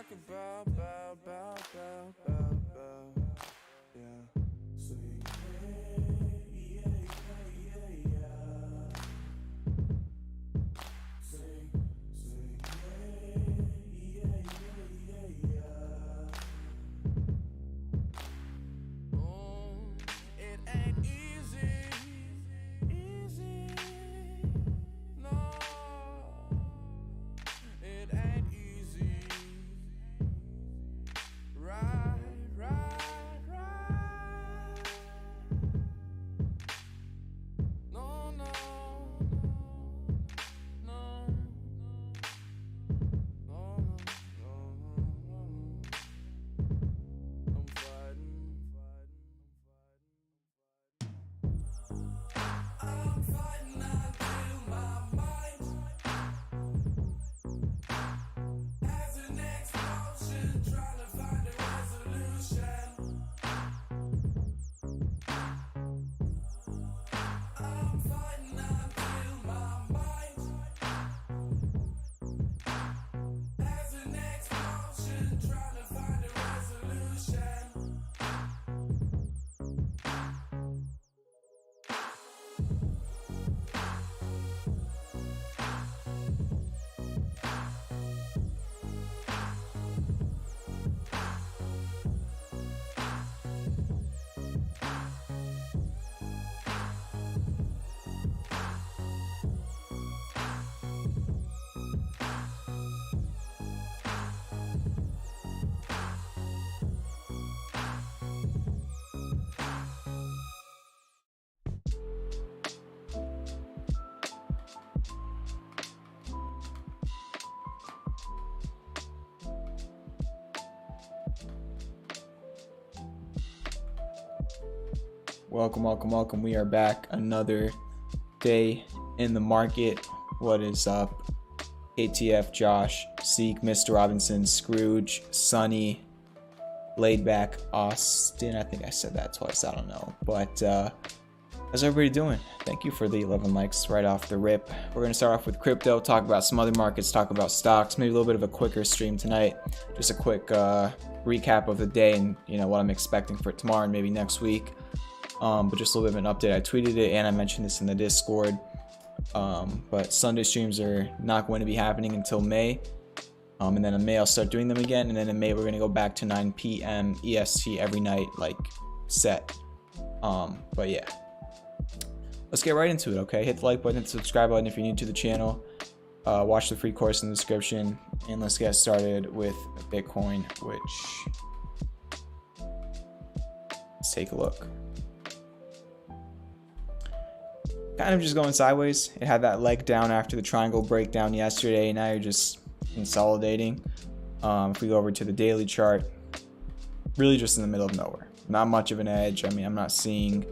market bow, bow, bow, bow, bow, bow. Yeah. Sing, hey, yeah, yeah, yeah. Sing, hey, yeah, yeah, yeah. It ain't easy, no. It ain't easy. Right. No. I'm fighting until my mind has an explosion, trying to find a resolution. I'm fighting until my mind has an explosion, trying to find a resolution. Welcome. We are back. Another day in the market. What is up? ATF, Josh, Seek, Mr. Robinson, Scrooge, Sunny, Laidback, Austin. I think I said that twice. I don't know. But how's everybody doing? Thank you for the 11 likes right off the rip. We're going to start off with crypto, talk about some other markets, talk about stocks, maybe a little bit of a quicker stream tonight. Just a quick recap of the day and what I'm expecting for tomorrow and maybe next week. But just a little bit of an update. I tweeted it and I mentioned this in the Discord. But Sunday streams are not going to be happening until May. And then in May I'll start doing them again. And then in May we're going to go back to 9 p.m. EST every night, like set. But yeah, let's get right into it. Okay, hit the like button, hit the subscribe button if you're new to the channel. Watch the free course in the description, and let's get started with Bitcoin, which let's take a look. Kind of just going sideways. It had that leg down after the triangle breakdown yesterday. Now you're just consolidating. If we go over to the daily chart, really just in the middle of nowhere. Not much of an edge. I mean, I'm not seeing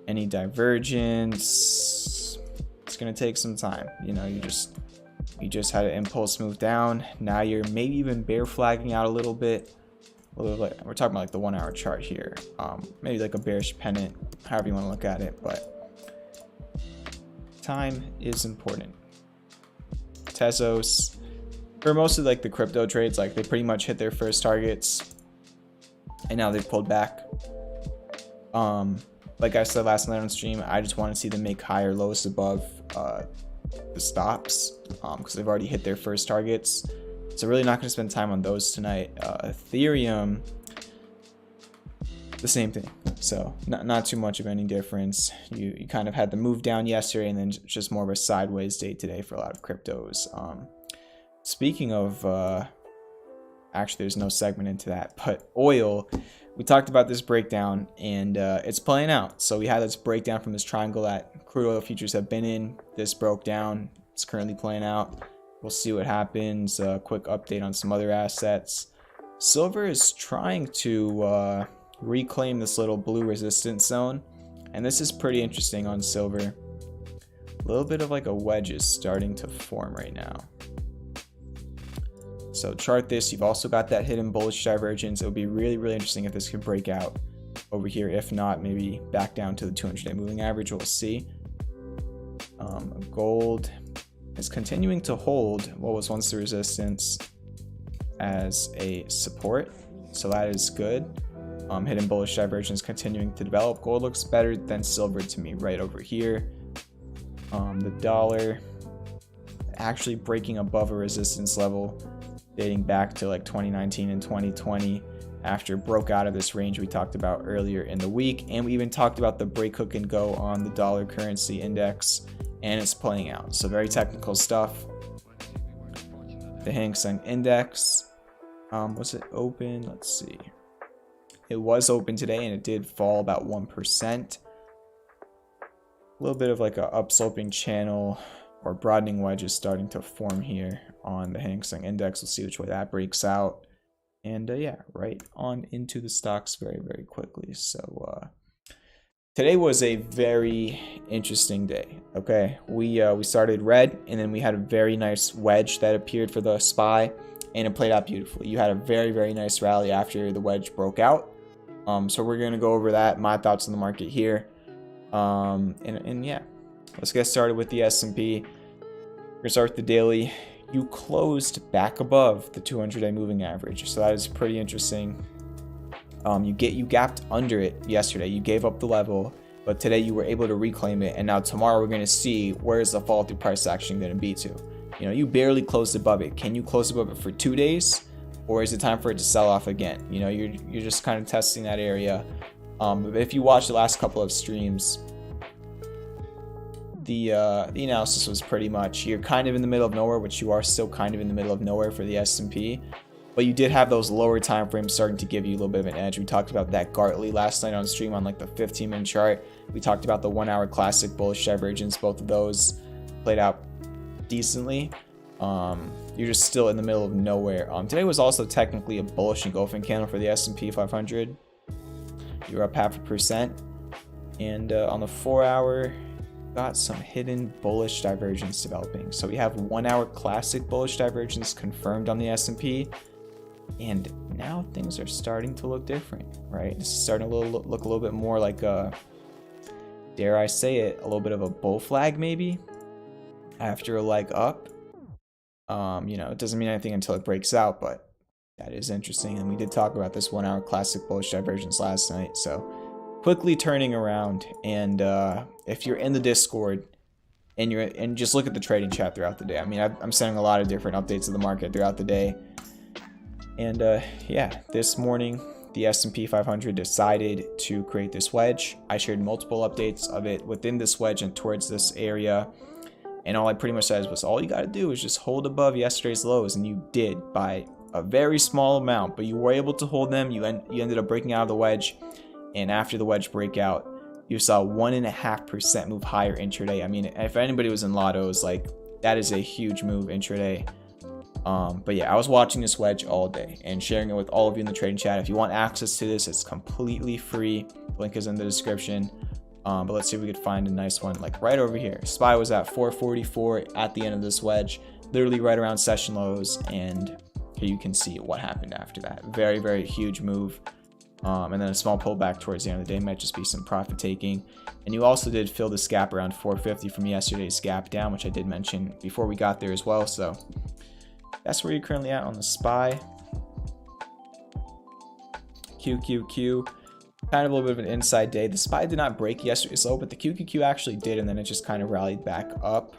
any divergence. It's gonna take some time. You just had an impulse move down. Now you're maybe even bear flagging out a little bit. We're talking about like the 1 hour chart here. Maybe like a bearish pennant, however you want to look at it, but time is important. Tezos, for most of like the crypto trades, like they pretty much hit their first targets and now they've pulled back. Like I said last night on stream, I just want to see them make higher lows above the stops because they've already hit their first targets. So really not going to spend time on those tonight. Ethereum, the same thing. So not too much of any difference. You kind of had the move down yesterday and then just more of a sideways day today for a lot of cryptos. Speaking of, actually there's no segment into that, but oil, we talked about this breakdown and it's playing out. So we had this breakdown from this triangle that crude oil futures have been in. This broke down. It's currently playing out. We'll see what happens. Quick update on some other assets. Silver is trying to reclaim this little blue resistance zone, and this is pretty interesting on silver. A little bit of like a wedge is starting to form right now. So chart this. You've also got that hidden bullish divergence. It would be really interesting if this could break out over here. If not, maybe back down to the 200-day moving average. We'll see. Gold is continuing to hold what was once the resistance. as a support, so that is good. Hidden bullish divergence continuing to develop. Gold looks better than silver to me right over here. The dollar actually breaking above a resistance level dating back to like 2019 and 2020 after it broke out of this range we talked about earlier in the week. And we even talked about the break hook and go on the dollar currency index, and it's playing out. So very technical stuff. The Hang Seng index, was it open? Let's see. It was open today and it did fall about 1%. A little bit of like a upsloping channel or broadening wedge is starting to form here on the Hang Seng index. We'll see which way that breaks out. And yeah, right on into the stocks very, very quickly. So today was a very interesting day. Okay, we started red, and then we had a very nice wedge that appeared for the SPY, and it played out beautifully. You had a very, very nice rally after the wedge broke out. So we're gonna go over that, my thoughts on the market here. And yeah, let's get started with the S&P. We're gonna start with the daily. You closed back above the 200-day moving average, so that is pretty interesting. You gapped under it yesterday. You gave up the level, but today you were able to reclaim it, and now tomorrow we're going to see where is the fall through price action going to be to. You know, you barely closed above it. Can you close above it for 2 days, or is it time for it to sell off again? You know, you're just kind of testing that area. If you watch the last couple of streams, the analysis was pretty much you're kind of in the middle of nowhere, which you are still kind of in the middle of nowhere for the S&P, but you did have those lower time frames starting to give you a little bit of an edge. We talked about that Gartley last night on stream on like the 15-minute chart. We talked about the 1-hour classic bullish divergence. Both of those played out decently. You're just still in the middle of nowhere. Today was also technically a bullish engulfing candle for the S&P 500. You're up 0.5%, and on the 4-hour got some hidden bullish divergence developing. So we have 1-hour classic bullish divergence confirmed on the S&P, and now things are starting to look different, right? This is starting to look a little bit more like a, dare I say it, a little bit of a bull flag maybe after a leg up. You know, it doesn't mean anything until it breaks out, but that is interesting. And we did talk about this 1-hour classic bullish divergence last night, so quickly turning around. And if you're in the Discord and just look at the trading chat throughout the day. I mean, I'm sending a lot of different updates of the market throughout the day. And yeah, this morning the S&P 500 decided to create this wedge. I shared multiple updates of it within this wedge and towards this area. And all I pretty much said was all you got to do is just hold above yesterday's lows, and you did by a very small amount, but you were able to hold them. You ended up breaking out of the wedge. And after the wedge breakout, you saw 1.5% move higher intraday. I mean, if anybody was in lottos, like that is a huge move intraday. But yeah, I was watching this wedge all day and sharing it with all of you in the trading chat. If you want access to this, it's completely free. The link is in the description. But let's see if we could find a nice one like right over here. SPY was at 444 at the end of this wedge, literally right around session lows. And here you can see what happened after that. Very, very huge move. And then a small pullback towards the end of the day. Might just be some profit taking. And you also did fill this gap around 450 from yesterday's gap down, which I did mention before we got there as well. So that's where you're currently at on the SPY. QQQ, kind of a little bit of an inside day. The SPY did not break yesterday's low, but the QQQ actually did, and then it just kind of rallied back up.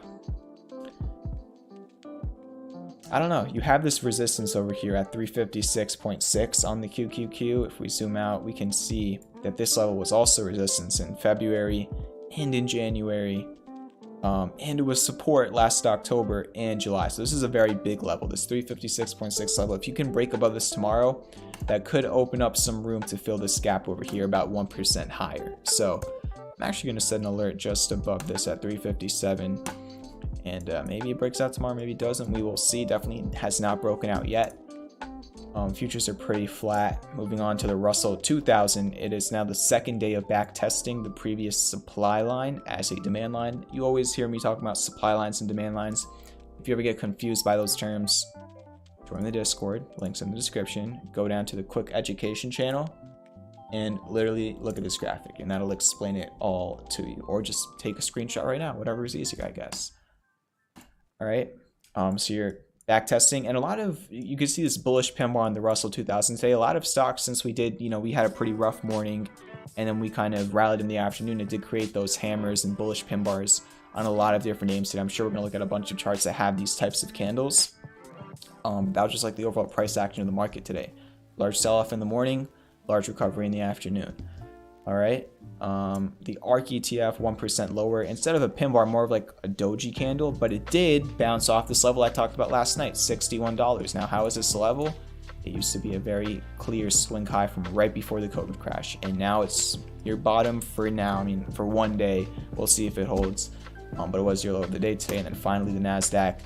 I don't know. You have this resistance over here at 356.6 on the QQQ. If we zoom out, we can see that this level was also resistance in February and in January. And it was support last October and July. So this is a very big level, this 356.6 level. If you can break above this tomorrow, that could open up some room to fill this gap over here about 1% higher. So I'm actually going to set an alert just above this at 357. And maybe it breaks out tomorrow, maybe it doesn't. We will see. Definitely has not broken out yet. Futures are pretty flat. Moving on to the Russell 2000. It is now the second day of back testing the previous supply line as a demand line. You always hear me talking about supply lines and demand lines. If you ever get confused by those terms, join the Discord. Links in the description. Go down to the quick education channel and literally look at this graphic, and that'll explain it all to you. Or just take a screenshot right now, whatever is easier, I guess. All right, so you're back testing, and a lot of, you can see this bullish pin bar on the Russell 2000 today. A lot of stocks, since we did, we had a pretty rough morning, and then we kind of rallied in the afternoon. It did create those hammers and bullish pin bars on a lot of different names today. I'm sure we're gonna look at a bunch of charts that have these types of candles. That was just like the overall price action of the market today. Large sell-off in the morning, large recovery in the afternoon. All right, the ARK ETF 1% lower, instead of a pin bar, more of like a doji candle, but it did bounce off this level I talked about last night, $61. Now, how is this a level? It used to be a very clear swing high from right before the COVID crash, and now it's your bottom for now. I mean, for one day, we'll see if it holds, but it was your low of the day today. And then finally the Nasdaq,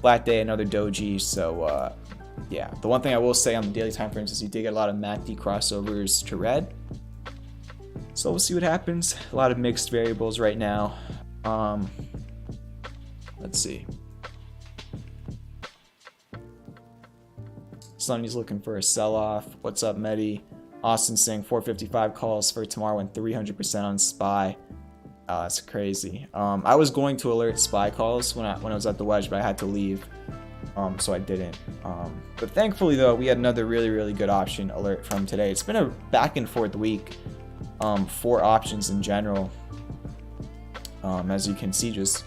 flat day, another doji. So yeah, the one thing I will say on the daily time frames is you did get a lot of MACD crossovers to red. So we'll see what happens. A lot of mixed variables right now. Let's see. Sonny's looking for a sell-off. What's up, Medi? Austin saying 455 calls for tomorrow and 300% on SPY. That's crazy. I was going to alert SPY calls when I was at the wedge, but I had to leave, so I didn't. But thankfully, though, we had another really good option alert from today. It's been a back and forth week for options in general. As you can see, just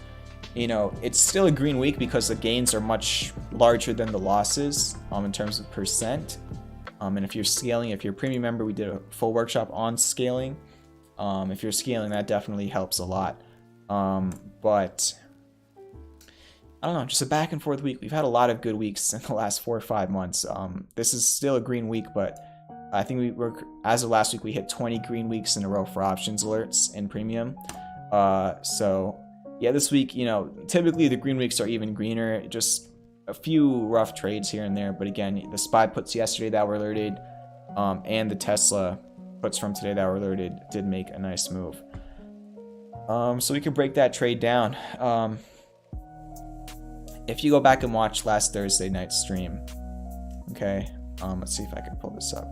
it's still a green week because the gains are much larger than the losses in terms of percent. And if you're scaling, if you're a premium member, we did a full workshop on scaling. If you're scaling, that definitely helps a lot. But I don't know, just a back and forth week. We've had a lot of good weeks in the last 4 or 5 months. This is still a green week, but I think as of last week, we hit 20 green weeks in a row for options alerts in premium. So yeah, this week, typically the green weeks are even greener. Just a few rough trades here and there. But again, the SPY puts yesterday that were alerted, and the Tesla puts from today that were alerted did make a nice move. So we can break that trade down. If you go back and watch last Thursday night stream, okay, let's see if I can pull this up.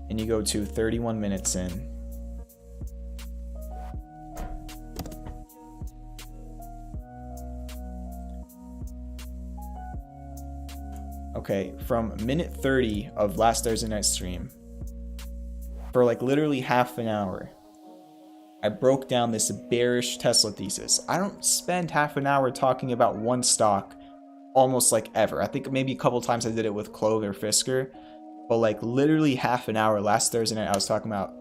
And you go to 31 minutes in. Okay, from minute 30 of last Thursday night stream, for like literally half an hour, I broke down this bearish Tesla thesis. I don't spend half an hour talking about one stock almost like ever. I think maybe a couple times I did it with CLOV or Fisker, but like literally half an hour last Thursday night I was talking about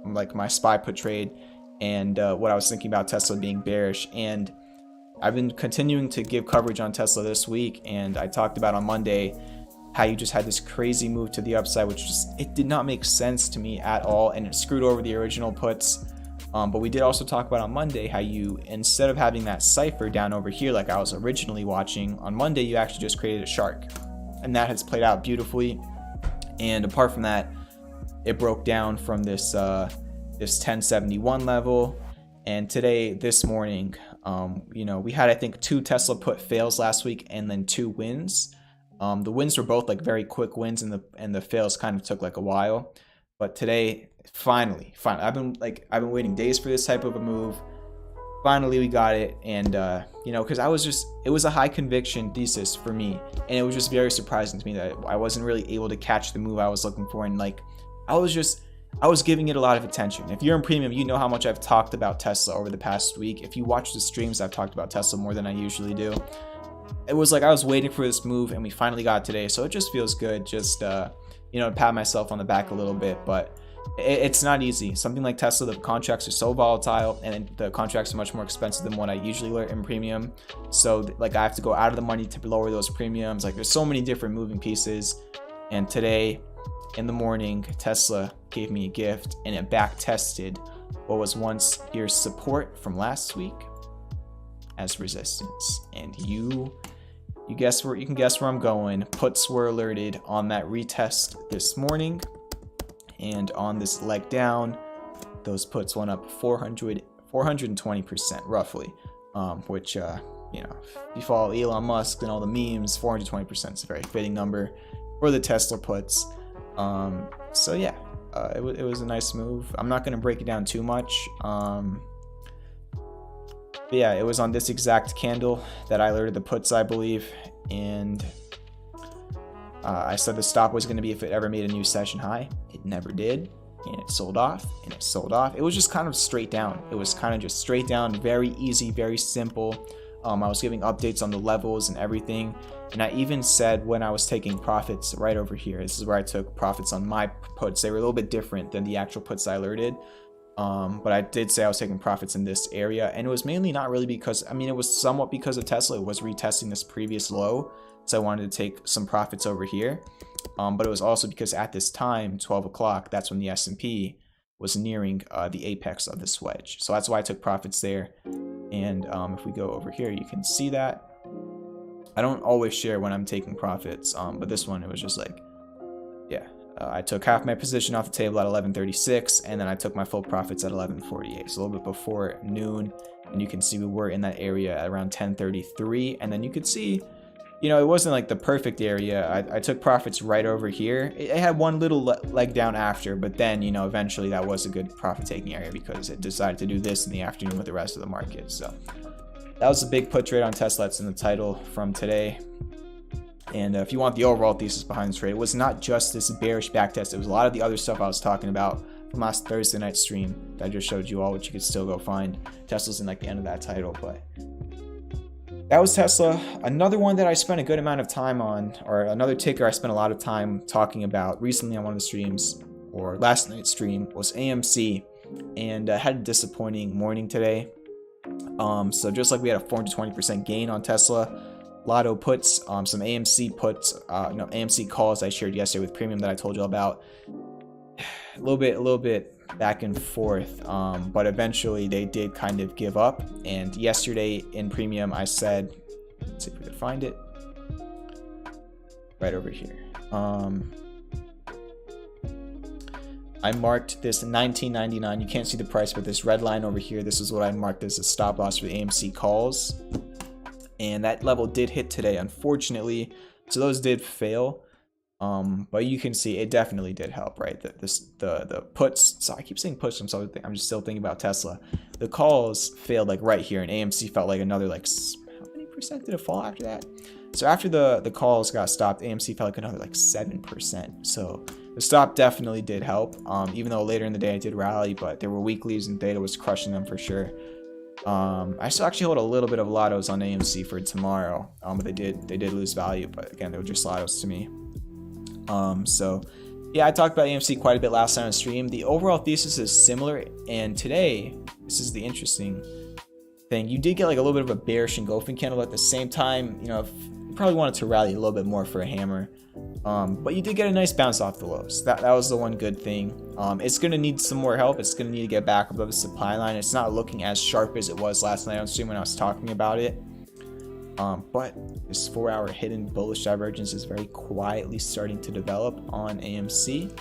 like my SPY put trade and what I was thinking about Tesla being bearish. And I've been continuing to give coverage on Tesla this week, and I talked about on Monday how you just had this crazy move to the upside, which just, it did not make sense to me at all, and it screwed over the original puts. But we did also talk about on Monday how you, instead of having that cipher down over here like I was originally watching, on Monday you actually just created a shark, and that has played out beautifully. And apart from that, it broke down from this 1071 level, and today, this morning, we had, I think, 2 Tesla put fails last week and then 2 wins. The wins were both like very quick wins, and the fails kind of took like a while. But today, finally, I've been waiting days for this type of a move. Finally, we got it, and because it was a high conviction thesis for me, and it was just very surprising to me that I wasn't really able to catch the move I was looking for, and like I was giving it a lot of attention. If you're in premium, you know how much I've talked about Tesla over the past week. If you watch the streams, I've talked about Tesla more than I usually do. It was like I was waiting for this move, and we finally got it today. So it just feels good, just to pat myself on the back a little bit. But it's not easy. Something like Tesla, the contracts are so volatile, and the contracts are much more expensive than what I usually alert in premium. So like I have to go out of the money to lower those premiums. Like there's so many different moving pieces. And today, in the morning, Tesla gave me a gift, and it back tested what was once your support from last week as resistance. And you can guess where I'm going. Puts were alerted on that retest this morning, and on this leg down, those puts went up 420% roughly, which if you follow Elon Musk and all the memes, 420% is a very fitting number for the Tesla puts. So yeah, it was a nice move. I'm not going to break it down too much. But yeah, it was on this exact candle that I alerted the puts, I believe. and I said the stop was going to be if it ever made a new session high. It never did, and it sold off, and it sold off. It was just kind of straight down. It was kind of just straight down, very easy, very simple. I was giving updates on the levels and everything, and I even said when I was taking profits right over here, this is where I took profits on my puts. They were a little bit different than the actual puts I alerted, but I did say I was taking profits in this area, and it was mainly not really because, I mean, it was somewhat because of Tesla. It was retesting this previous low, so I wanted to take some profits over here, but it was also because at this time, 12 o'clock, that's when the S&P was nearing the apex of this wedge, so that's why I took profits there. And if we go over here, you can see that I don't always share when I'm taking profits, but this one, it was just like, yeah, I took half my position off the table at 11:36, and then I took my full profits at 11:48, so a little bit before noon. And you can see we were in that area at around 10:33, and then you could see, you know, it wasn't like the perfect area. I took profits right over here. It had one little leg down after, but then, you know, eventually that was a good profit taking area because it decided to do this in the afternoon with the rest of the market. So that was a big put trade on Tesla. That's in the title from today. And if you want the overall thesis behind this trade, it was not just this bearish backtest. It was a lot of the other stuff I was talking about from last Thursday night stream that I just showed you all, which you could still go find. Tesla's in like the end of that title, but that was Tesla. Another one that I spent a good amount of time on, or another ticker I spent a lot of time talking about recently on one of the streams, or last night's stream, was AMC, and had a disappointing morning today. So just like we had a 420% gain on Tesla, Lotto puts, some AMC puts, AMC calls I shared yesterday with Premium that I told you about. A little bit back and forth, but eventually they did kind of give up. And yesterday in Premium I said, let's see if we can find it right over here. I marked this $19.99. You can't see the price, but this red line over here, this is what I marked as a stop loss for the AMC calls, and that level did hit today, unfortunately. So those did fail. But you can see it definitely did help, right? The puts, so I keep saying puts, I'm just still thinking about Tesla. The calls failed like right here, and AMC felt like another, like, how many percent did it fall after that? So after the calls got stopped, AMC felt like another like 7%. So the stop definitely did help, even though later in the day I did rally, but there were weeklies and data was crushing them for sure. I still actually hold a little bit of lottos on AMC for tomorrow, but they did lose value, but again, they were just lottos to me. So yeah, I talked about AMC quite a bit last night on stream. The overall thesis is similar, and today, this is the interesting thing. You did get like a little bit of a bearish engulfing candle, but at the same time, you know, you probably wanted to rally a little bit more for a hammer. But you did get a nice bounce off the lows. That was the one good thing. It's going to need some more help. It's going to need to get back above the supply line. It's not looking as sharp as it was last night on stream when I was talking about it. But this 4-hour hidden bullish divergence is very quietly starting to develop on AMC.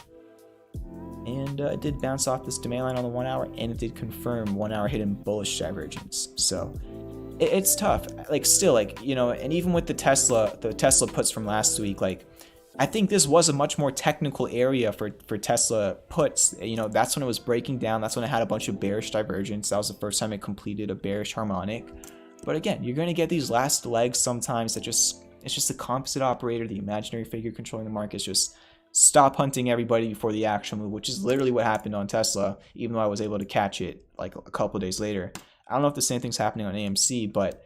And it did bounce off this demand line on the 1 hour, and it did confirm 1 hour hidden bullish divergence. So it's tough. Like, still, like, you know, and even with the Tesla puts from last week, like, I think this was a much more technical area for Tesla puts. You know, that's when it was breaking down. That's when it had a bunch of bearish divergence. That was the first time it completed a bearish harmonic. But again, you're going to get these last legs sometimes that it's just the composite operator, the imaginary figure controlling the markets, just stop hunting everybody before the actual move, which is literally what happened on Tesla, even though I was able to catch it like a couple of days later. I don't know if the same thing's happening on AMC, but,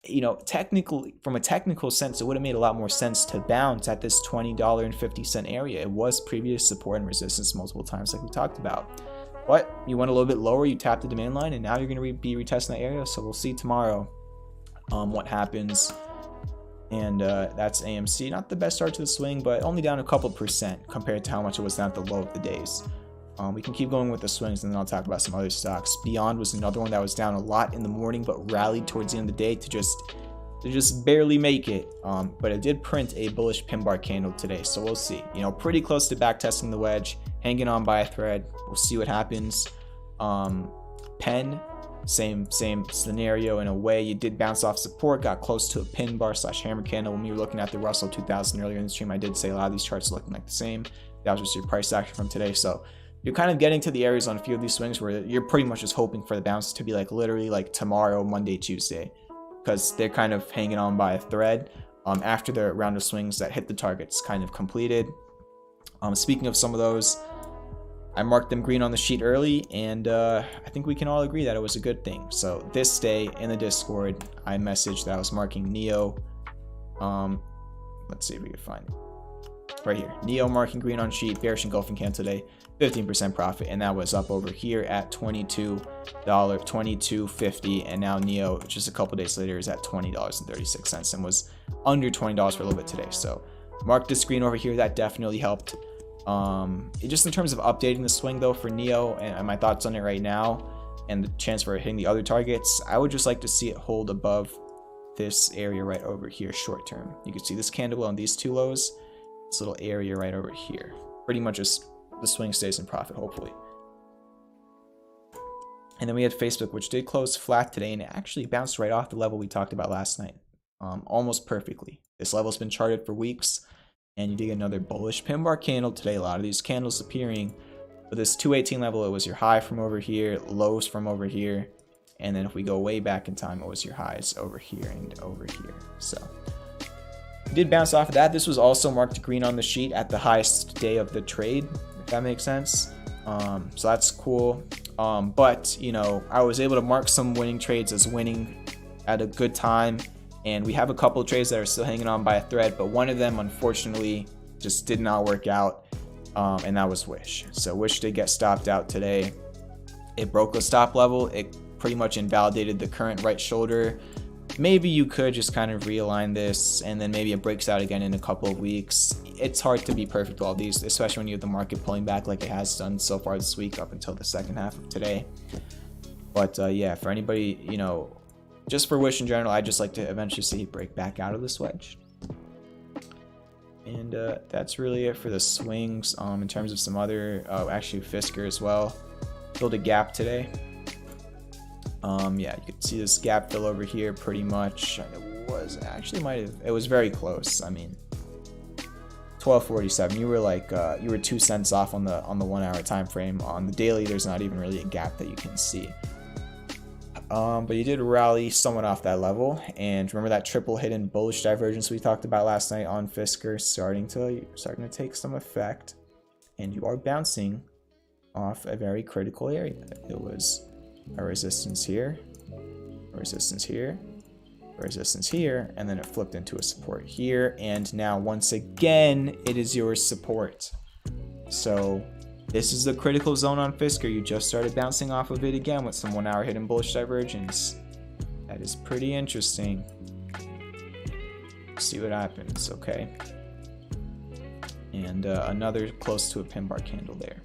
you know, technically, from a technical sense, it would have made a lot more sense to bounce at this $20.50 area. It was previous support and resistance multiple times, like we talked about. But you went a little bit lower, you tapped the demand line, and now you're going to be retesting that area. So we'll see tomorrow what happens. And that's AMC. Not the best start to the swing, but only down a couple percent compared to how much it was down at the low of the days. We can keep going with the swings, and then I'll talk about some other stocks. BYND was another one that was down a lot in the morning, but rallied towards the end of the day to just barely make it. But it did print a bullish pin bar candle today, so we'll see. You know, pretty close to back testing the wedge, hanging on by a thread. We'll see what happens. PENN, same scenario in a way. You did bounce off support, got close to a pin bar / hammer candle. When we were looking at the Russell 2000 earlier in the stream, I did say a lot of these charts are looking like the same. That was just your price action from today. So you're kind of getting to the areas on a few of these swings where you're pretty much just hoping for the bounce to be like literally like tomorrow, Monday, Tuesday, because they're kind of hanging on by a thread. after the round of swings that hit the targets kind of completed. Speaking of some of those, I marked them green on the sheet early, and I think we can all agree that it was a good thing. So this day in the Discord, I messaged that I was marking Neo. Let's see if we can find it. Right here, Neo marking green on sheet, bearish engulfing candle today, 15% profit, and that was up over here at $22.50, and now Neo just a couple days later is at $20.36 and was under $20 for a little bit today. So marked this green over here, that definitely helped. Just in terms of updating the swing though for Neo and my thoughts on it right now and the chance for hitting the other targets, I would just like to see it hold above this area right over here short term. You can see this candle on these two lows, this little area right over here. Pretty much just the swing stays in profit, hopefully. And then we had Facebook, which did close flat today, and it actually bounced right off the level we talked about last night, almost perfectly. This level's been charted for weeks, and you did another bullish pin bar candle today. A lot of these candles appearing, but this 218 level, it was your high from over here, lows from over here, and then if we go way back in time, it was your highs over here and over here. So we did bounce off of that. This was also marked green on the sheet at the highest day of the trade, if that makes sense. So that's cool. But you know, I was able to mark some winning trades as winning at a good time, and we have a couple of trades that are still hanging on by a thread, but one of them unfortunately just did not work out, and that was Wish. So Wish did get stopped out today. It broke the stop level. It pretty much invalidated the current right shoulder. Maybe you could just kind of realign this, and then maybe it breaks out again in a couple of weeks. It's hard to be perfect with all these, especially when you have the market pulling back like it has done so far this week up until the second half of today. But yeah, for anybody, you know, just for Wish in general, I'd just like to eventually see it break back out of this wedge. And that's really it for the swings. In terms of some other, actually Fisker as well, built a gap today. Yeah, you could see this gap fill over here pretty much. It was actually it was very close. I mean, 1247. You were like you were 2 cents off on the 1 hour time frame. On the daily, there's not even really a gap that you can see. But you did rally somewhat off that level, and remember that triple hidden bullish divergence we talked about last night on Fisker starting to take some effect, and you are bouncing off a very critical area. It was a resistance here, a resistance here, a resistance here, and then it flipped into a support here, and now once again it is your support. So this is the critical zone on Fisker. You just started bouncing off of it again with some 1 hour hidden bullish divergence. That is pretty interesting. See what happens, okay? And another close to a pin bar candle there.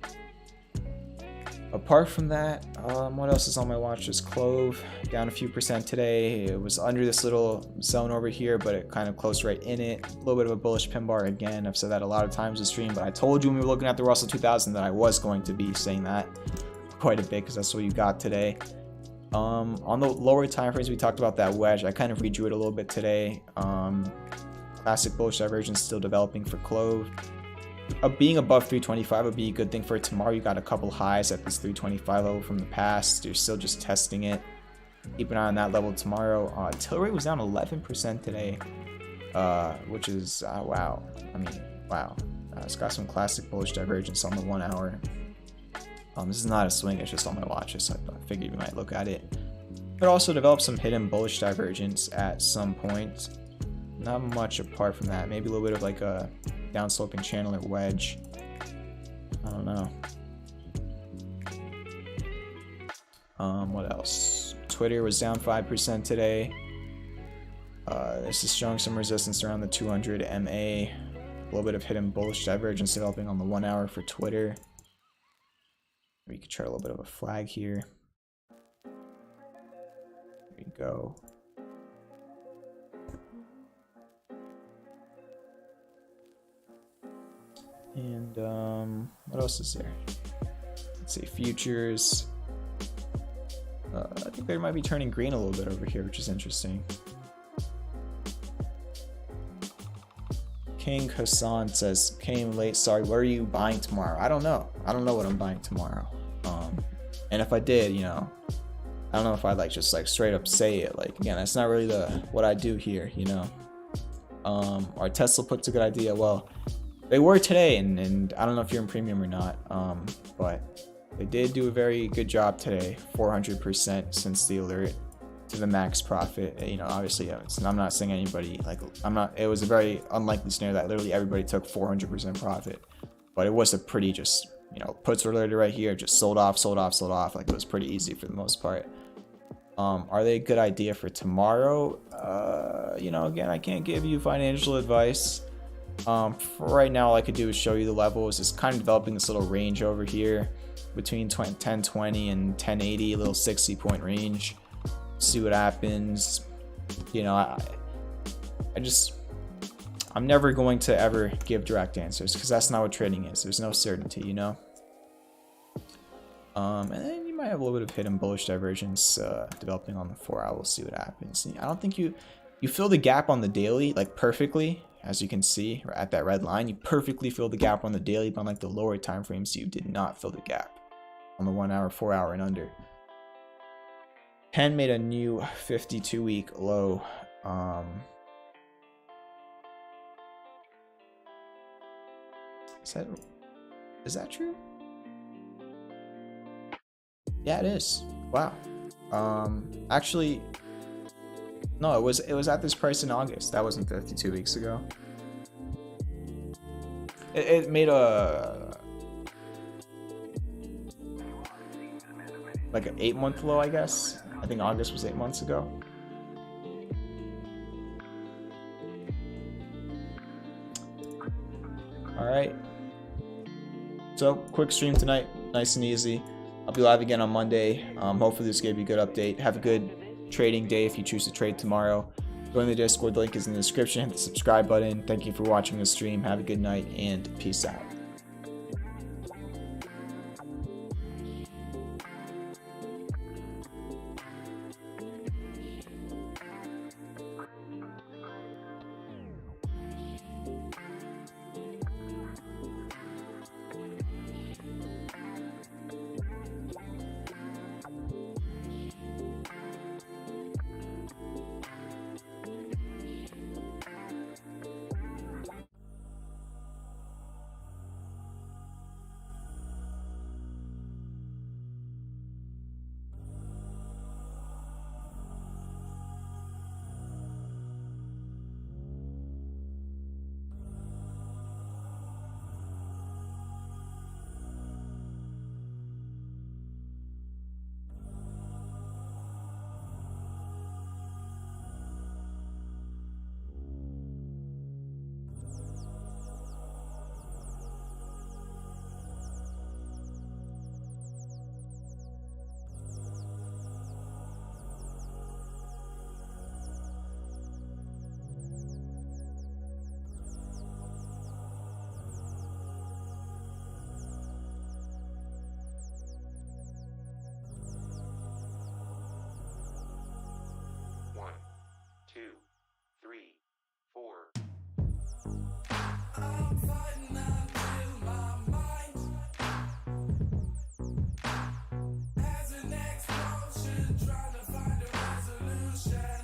Apart from that, what else is on my watch list? CLOV down a few percent today. It was under this little zone over here, but it kind of closed right in it. A little bit of a bullish pin bar again. I've said that a lot of times in the stream, but I told you when we were looking at the Russell 2000 that I was going to be saying that quite a bit, because that's what you got today. On the lower time frames, we talked about that wedge. I kind of redrew it a little bit today. Classic bullish divergence still developing for CLOV. Being above 325 would be a good thing for tomorrow. You got a couple highs at this 325 level from the past. You're still just testing it. Keep an eye on that level tomorrow. TLRY was down 11% today, which is wow. I mean, wow. It's got some classic bullish divergence on the 1 hour. This is not a swing, it's just on my watch list, so I figured we might look at it. But also developed some hidden bullish divergence at some point. Not much apart from that. Maybe a little bit of like a downsloping channel or wedge. I don't know. What else? Twitter was down 5% today. This is showing some resistance around the 200 MA. A little bit of hidden bullish divergence developing on the 1 hour for Twitter. We could try a little bit of a flag here. There we go. And what else is there? Let's see, futures. I think they might be turning green a little bit over here, which is interesting. King Hassan says, came late, sorry, what are you buying tomorrow? I don't know. I don't know what I'm buying tomorrow. And if I did, you know, I don't know if I'd like just like straight up say it. Like, again, that's not really what I do here, you know. Our Tesla puts a good idea. Well, they were today, and I don't know if you're in premium or not, but they did do a very good job today, 400% since the alert to the max profit. You know, obviously, I'm not saying anybody, like, it was a very unlikely scenario that literally everybody took 400% profit, but it was a pretty just, you know, puts alert right here, just sold off, like it was pretty easy for the most part. Are they a good idea for tomorrow? You know, again, I can't give you financial advice. For right now, all I could do is show you the levels. It's kind of developing this little range over here between 1020 and 1080, a little 60-point range. See what happens. You know, I'm never going to ever give direct answers because that's not what trading is. There's no certainty, you know. And then you might have a little bit of hidden bullish divergence developing on the 4-hour. We'll see what happens. I don't think you fill the gap on the daily like perfectly. As you can see, at that red line, you perfectly fill the gap on the daily, but on like the lower time frames, you did not fill the gap on the 1 hour, 4 hour, and under. PENN made a new 52-week low. Is that true? Yeah, it is. Wow. Actually, no, it was at this price in August. That wasn't 52 weeks ago. It made a like an 8-month low, I guess. I think August was 8 months ago. All right. So quick stream tonight, nice and easy. I'll be live again on Monday. Hopefully this gave you a good update. Have a good trading day if you choose to trade tomorrow. Join the Discord, the link is in the description. Hit the subscribe button. Thank you for watching the stream. Have a good night and peace out. I'm fighting until my mind has an explosion, trying to find a resolution.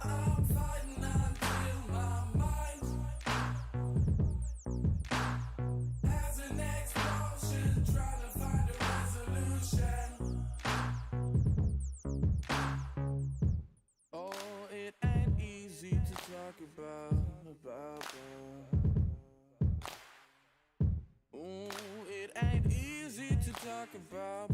I'm fighting until my mind has an explosion, trying to find a resolution. Oh, it ain't easy to talk about. Ooh, it ain't easy to talk about.